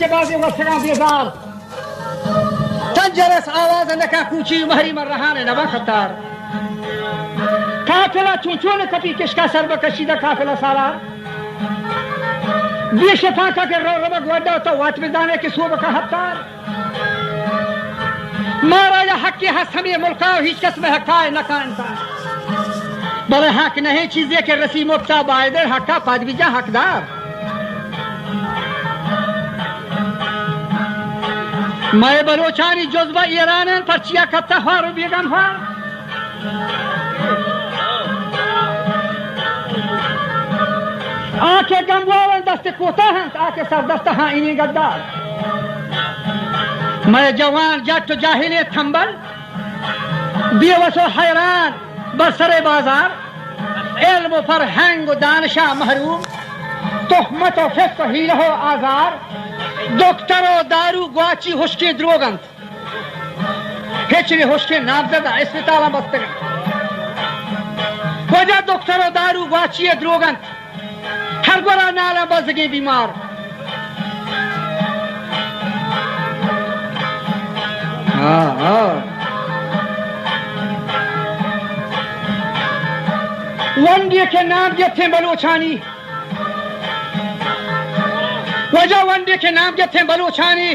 شبابي والسلام بيزار تنجرس آواز انك كوچی مهری من رهانه نبا خطار کافلا چون کپی کشکا سر بکشیده کافلا سالار بی شفاکا که رو ربا گوڑا تو وات بدانے کی صوبہ کا حتار مارا یا حقی ہست ہمی ملکا و ہیچ کس میں حقائے نکا انسان بلے حق نہیں چیزیں کہ رسی مبتا بائدر حقا پاد بھی جا حقدار میں بلوچانی جذبہ ایرانن پرچیا کتا خوارو بیگم خوار آکے گمواون دست کوتا ہیں آکے سر دست ہاں اینی گدار میں جوان جٹ جاہلی تھمبل بیوسو حیران برسر بازار علم و فرهنگ و دانشا محروم تهمت و فسق و حیله و آزار دکتر و دارو گواچی حشکی دروگند هیچری حشکی نامزده اسپتالا بستگند کجا دکتر و دارو گواچی دروگند هر گورا نالا بازگی بیمار وندی کے نام جتھے بلوچانی وجہ وندی کے نام جتھے بلوچانی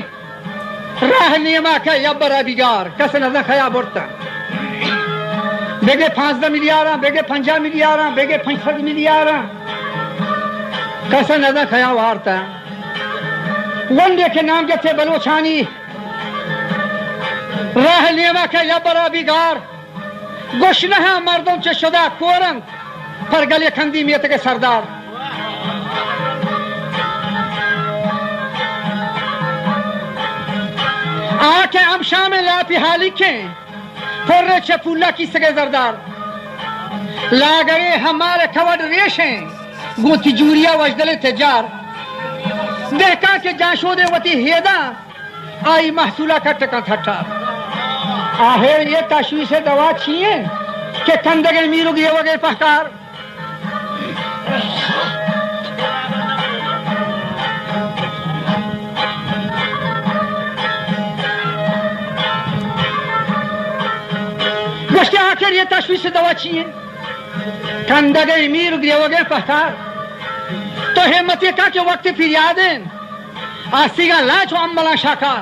راہ نیما کا یبرا بیگار کس نظر خیا برتا بیگے 15 ملیارا بیگے 50 ملیارا بیگے 500 ملیارا کس نظر خیا وارتا وندی کے نام جتھے بلوچانی راہ نیما کا یبرا بیگار گوشنہ مردم چه شده کورند پرگلی کندی میت کے سردار آکے ام شام لاپی حالی کے پر چپولا کی سگے زردار لاگرے ہمارے کھوڑ ریشیں گوتی جوریا وجدل تجار دیکھا کہ جانشو دے وطی ہیدا آئی محصولہ کا ٹکا تھٹا آہر یہ تشویش دوا چھیئے کہ کندگے میرو گئے وگے پہکار گوشتے آخر یہ تشویش دوا چھیئے کندگے میرو گئے وگے پہکار تو ہمتی کا کہ وقت پھر یادیں آسیگا لاچو عملا شاکار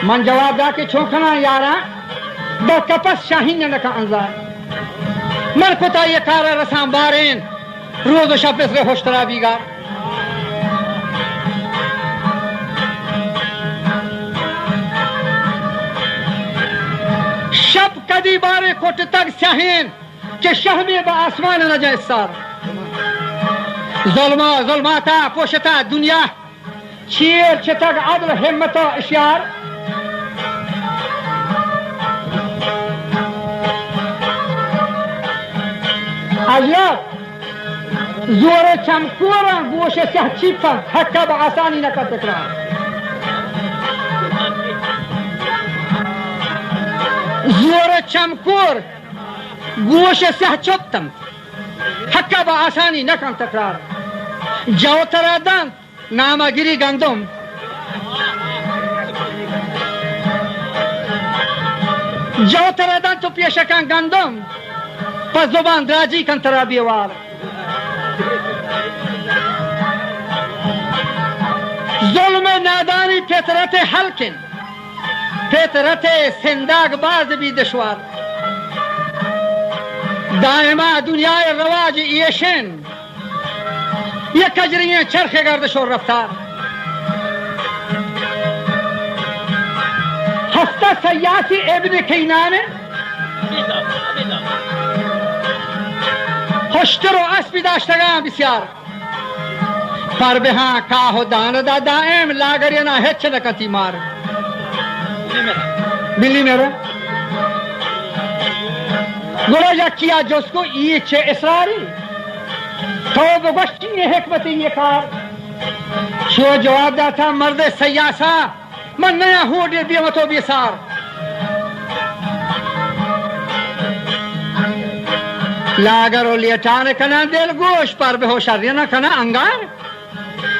من جواب دا کہ چھوکنا یارا با کپس شاہین نکا انزار من کتا یہ کارا رسان بارین روز و شب اس رے ہوشترا بیگار شب کدی بارے کٹ تک سیاہین کہ شہمی با آسمان نہ جائے سار ظلمہ ظلماتا پوشتا دنیا چیر چتک عدل حمتا اشیار عجب زور چمکورا گوش سیاه چیپا حکا با آسانی نکا تکرار زور چمکور گوش سیاه چپتم حکا با آسانی نکا تکرار جو ترادن ناما گیری گندم جو ترادن تو پیشکان گندم پس زبان دراجی کن ترابی وار ظلم نادانی فطرت حلکن فطرت سنداگ باز بھی دشوار دائما دنیای رواج ایشن یہ کجریاں چرخ گردش و رفتار ہفتہ سیاسی ابن کینان خوشتر و اسبی داشتگان بسیار پر بہاں کاہو داندا دائم لاگرینا ہچ نکتی مار بلی میرا گوڑا یکیا جس کو یہ چھے اسراری تو بگوشتی یہ حکمت یہ کار شو جواب داتا مرد سیاسا من نیا ہو دیر بیمتو بیسار لاگر و لیٹان کنا دل گوش پر بہوشاری نہ کنا انگار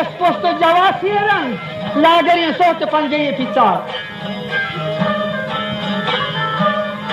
esposto javasieran lageri sote panjeye pizza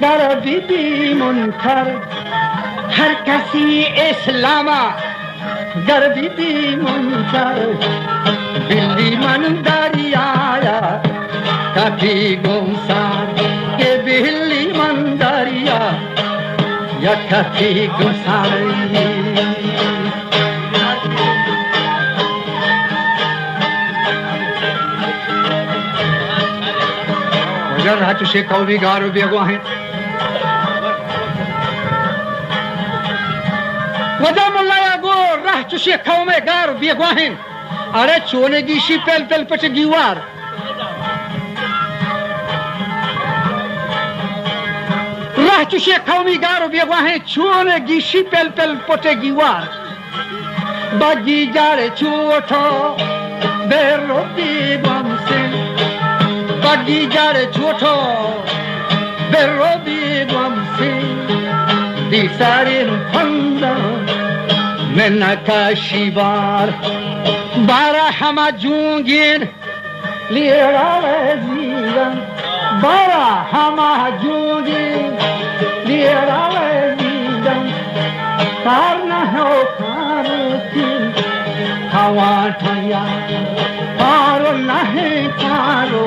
در بیبی منکر هر کسی اسلاما در بیبی منکر بلی من دریایا کافی گمسار که بلی من دریا یا کافی گمساری راه چوشے کوی گارو بیگو ہیں وجہ ملایا گو راه چوشے کومے گارو بیگو ہیں ارے چونے گیشی پل پل پچ گیوار راه چوشے کومی گارو بیگو ہیں چونے گیشی پل پل پچ گیوار باگی جارے چوٹھو بیرو دی بمسن باگی جارے چھوٹو بیرو بی گمسی دی سارین پھندا میں نکاشی بار بارا ہما جونگین لیڑا وزیرن بارا ہما جونگین لیڑا وزیرن کار نہ ہو کارو تین ہوا ٹھیا کارو نہ ہے کارو